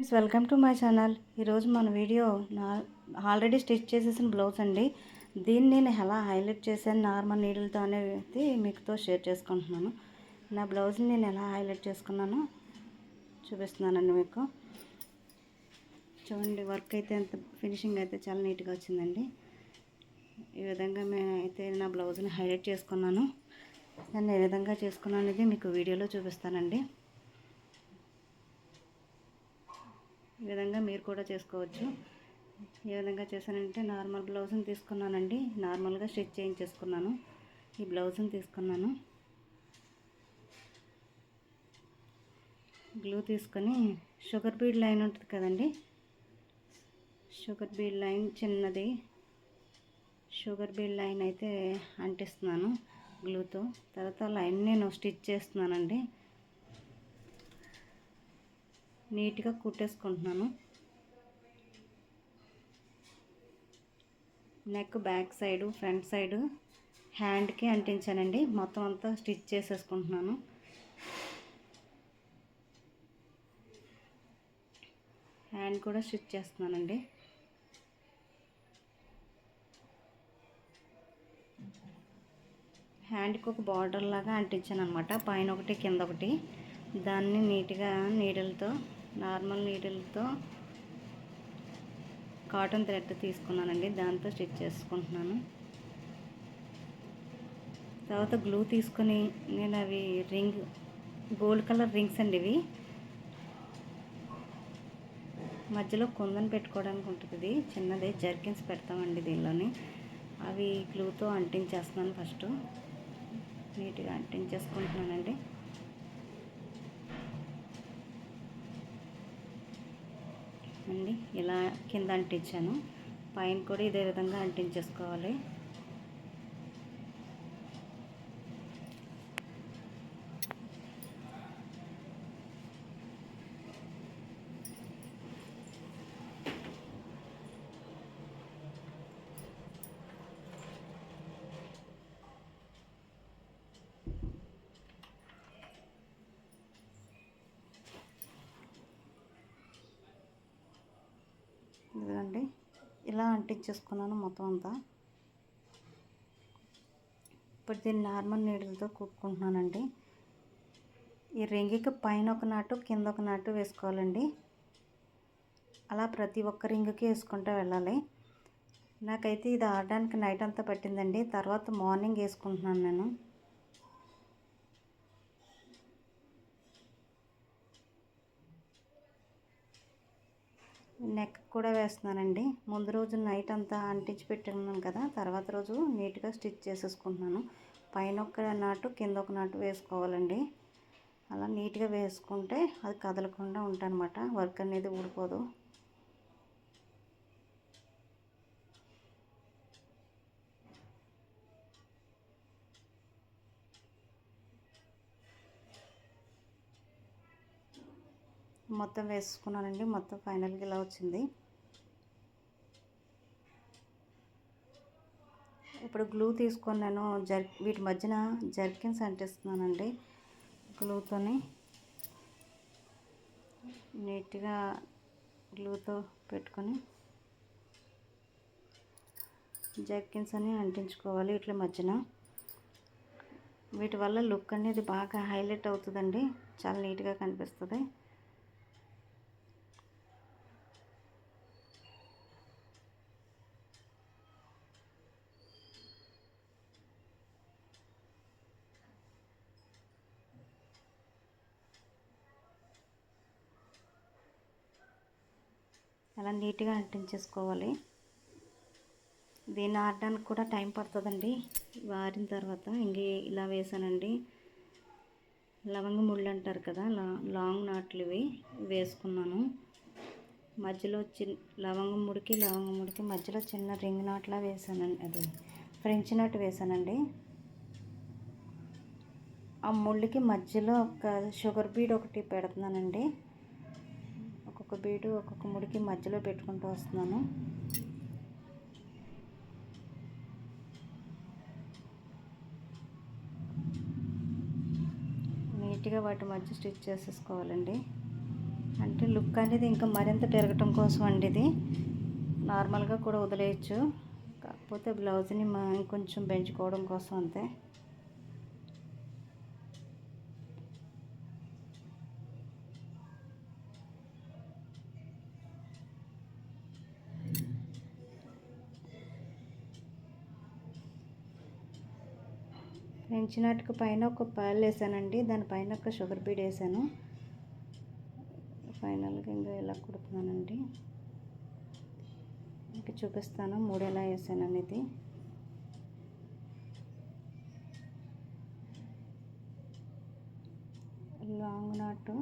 Friends, welcome to my channel. ఈరోజు మన video already stitch చేసేసిన బ్లౌజ్ అండి. దీన్ని నేను ఎలా హైలైట్ చేశాను నార్మల్ నీడిల్తో అనేది మీతో షేర్ చేసుకుంటున్నాను. నా బ్లౌజ్ని నేను ఎలా హైలైట్ చేసుకున్నానో చూపిస్తున్నానండి మీకు. చూడండి, వర్క్ అయితే ఎంత ఫినిషింగ్ అయితే చాలా నీట్గా వచ్చిందండి. ఈ విధంగా అయితే నా బ్లౌజ్ని హైలైట్ చేసుకున్నాను. దాన్ని ఏ విధంగా చేసుకున్నాను అనేది మీకు వీడియోలో చూపిస్తానండి. ఈ విధంగా మీరు కూడా చేసుకోవచ్చు. ఏ విధంగా చేశానంటే నార్మల్ బ్లౌజ్ని తీసుకున్నానండి. నార్మల్గా స్టిచ్ చేయించేసుకున్నాను. ఈ బ్లౌజ్ని తీసుకున్నాను. గ్లూ తీసుకొని షుగర్ బీడ్ లైన్ ఉంటుంది కదండి, షుగర్ బీడ్ లైన్ చిన్నది షుగర్ బీడ్ లైన్ అయితే అంటిస్తున్నాను గ్లూతో. తర్వాత లైన్ నేను స్టిచ్ చేస్తున్నానండి. నీట్గా కుట్టేసుకుంటున్నాను. Neck back side, front side, హ్యాండ్కి అంటించానండి. మొత్తం అంతా స్టిచ్ చేసేసుకుంటున్నాను. హ్యాండ్ కూడా స్టిచ్ చేస్తున్నానండి. హ్యాండ్కి ఒక బార్డర్ లాగా అంటించాను అనమాట, పైన ఒకటి కింద ఒకటి. దాన్ని నీట్గా నీడిల్తో, నార్మల్ నీడిల్తో కాటన్ థ్రెడ్ తీసుకున్నానండి, దాంతో స్టిచ్ చేసుకుంటున్నాను. తర్వాత గ్లూ తీసుకొని నేను అవి గోల్డ్ కలర్ రింగ్స్ అండి. ఇవి మధ్యలో కుందన్ పెట్టుకోవడానికి ఉంటుంది, చిన్నది జర్కిన్స్ పెడతామండి దీనిలోని. అవి గ్లూతో అంటించేస్తున్నాను. ఫస్ట్ నీట్గా అంటించేసుకుంటున్నానండి. ఇలా కింద అంటించాను. పైన కూడా ఇదే విధంగా అంటించేసుకోవాలి. ఇదిగోండి, ఇలా అంటించేసుకున్నాను మొత్తం అంతా. ఇప్పుడు దీన్ని నార్మల్ నీడిల్తో కుట్టుకుంటున్నానండి. ఈ రింగికి పైన ఒక నాటు, కింద ఒక నాటు వేసుకోవాలండి. అలా ప్రతి ఒక్క రింగుకి వేసుకుంటూ వెళ్ళాలి. నాకైతే ఇది ఆడడానికి నైట్ అంతా పట్టిందండి. తర్వాత మార్నింగ్ వేసుకుంటున్నాను నేను. నెక్ కూడా వేస్తున్నానండి. ముందు రోజు నైట్ అంతా అంటించి పెట్టుకున్నాను కదా, తర్వాత రోజు నీట్గా స్టిచ్ చేసేసుకుంటున్నాను. పైన ఒక నాటు, కింద ఒక నాటు వేసుకోవాలండి. అలా నీట్గా వేసుకుంటే అది కదలకుండా ఉంటాయన్నమాట, వర్క్ అనేది ఊడిపోదు. మొత్తం వేసుకున్నానండి. మొత్తం ఫైనల్గా ఇలా వచ్చింది. ఇప్పుడు గ్లూ తీసుకొని నేను వీటి మధ్యన జర్కిన్స్ అంటిస్తున్నానండి. గ్లూతోని నీట్గా గ్లూతో పెట్టుకొని జర్కిన్స్ అని అంటించుకోవాలి వీటి మధ్యన. వీటి వల్ల లుక్ అనేది బాగా హైలైట్ అవుతుందండి, చాలా నీట్గా కనిపిస్తుంది. అలా నీట్గా అంటించేసుకోవాలి. దీన్ని ఆడడానికి కూడా టైం పడుతుందండి. వారిన తర్వాత ఇలా వేసానండి. లవంగ ముళ్ళు అంటారు కదా, లాంగ్ నాట్లు ఇవి వేసుకున్నాను. మధ్యలో లవంగ ముడికి మధ్యలో చిన్న రింగ్ నాట్లా వేసానండి. అది ఫ్రెంచ్ నాట్ వేసానండి. ఆ ముళ్ళకి మధ్యలో ఒక షుగర్ బీడ్ ఒకటి పెడుతున్నానండి. ఒక్కొక్క బీడు ఒక్కొక్క ముడికి మధ్యలో పెట్టుకుంటూ వస్తున్నాను. నీట్గా వాటి మధ్య స్టిచ్ చేసేసుకోవాలండి. అంటే లుక్ అనేది ఇంకా మరింత పెరగటం కోసం అండి ఇది. నార్మల్గా కూడా వదిలేయచ్చు, కాకపోతే బ్లౌజ్ని ఇంకొంచెం పెంచుకోవడం కోసం అంతే. పెంచినట్టుకు పైన ఒక పాలు వేసానండి, దానిపైన ఒక షుగర్ బీడ్ వేసాను. ఫైనల్గా ఇంకా ఇలా కుడుతున్నానండి. ఇంకా చూపిస్తాను 3 ఎలా వేసాను అనేది. లాంగ్ నాటు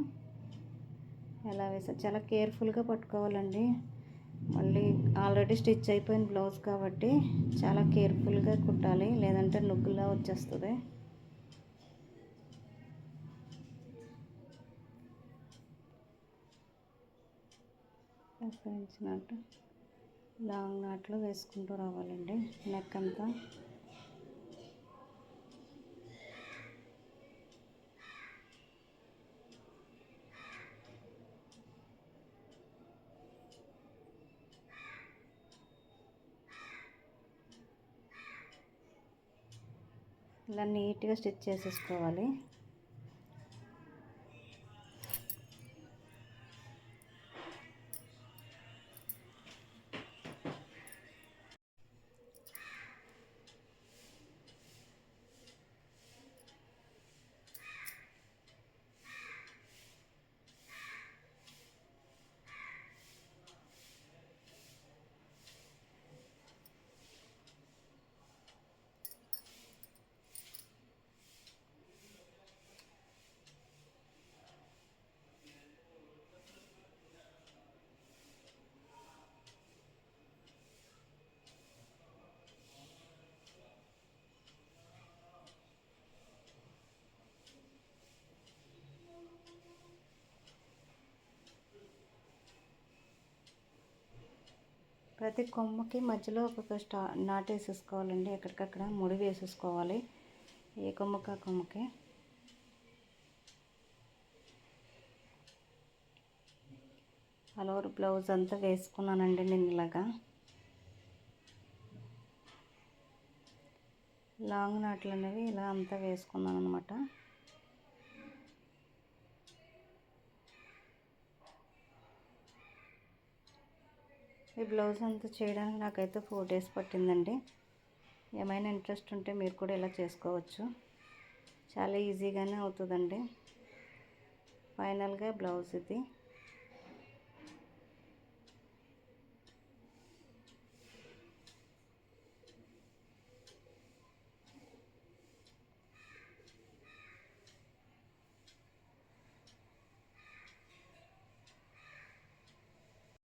ఎలా వేసాను, చాలా కేర్ఫుల్గా పట్టుకోవాలండి. మళ్ళీ ఆల్రెడీ స్టిచ్ అయిపోయిన బ్లౌజ్ కాబట్టి చాలా కేర్ఫుల్గా కుట్టాలి, లేదంటే నుగ్గులా వచ్చేస్తుంది. పెంచినట్టు లాంగ్ నాట్లో వేసుకుంటూ రావాలండి నెక్ అంతా. ఇలా నీట్గా స్టిచ్ చేసేసుకోవాలి. ప్రతి కొమ్మకి మధ్యలో ఒక్కొక్క నాటు వేసేసుకోవాలండి. ఎక్కడికక్కడ ముడి వేసేసుకోవాలి, ఏ కొమ్మకి ఆ కొమ్మకి. ఆల్ ఓవర్ బ్లౌజ్ అంతా వేసుకున్నానండి నేను ఇలాగా. లాంగ్ నాట్లు అనేవి ఇలా అంతా వేసుకున్నాను అనమాట. ఈ బ్లౌజ్ అంతా చేయడానికి నాకైతే 4 days పట్టిందండి. ఏమైనా ఇంట్రెస్ట్ ఉంటే మీరు కూడా ఇలా చేసుకోవచ్చు, చాలా ఈజీగానే అవుతుందండి. ఫైనల్గా బ్లౌజ్ ఇది.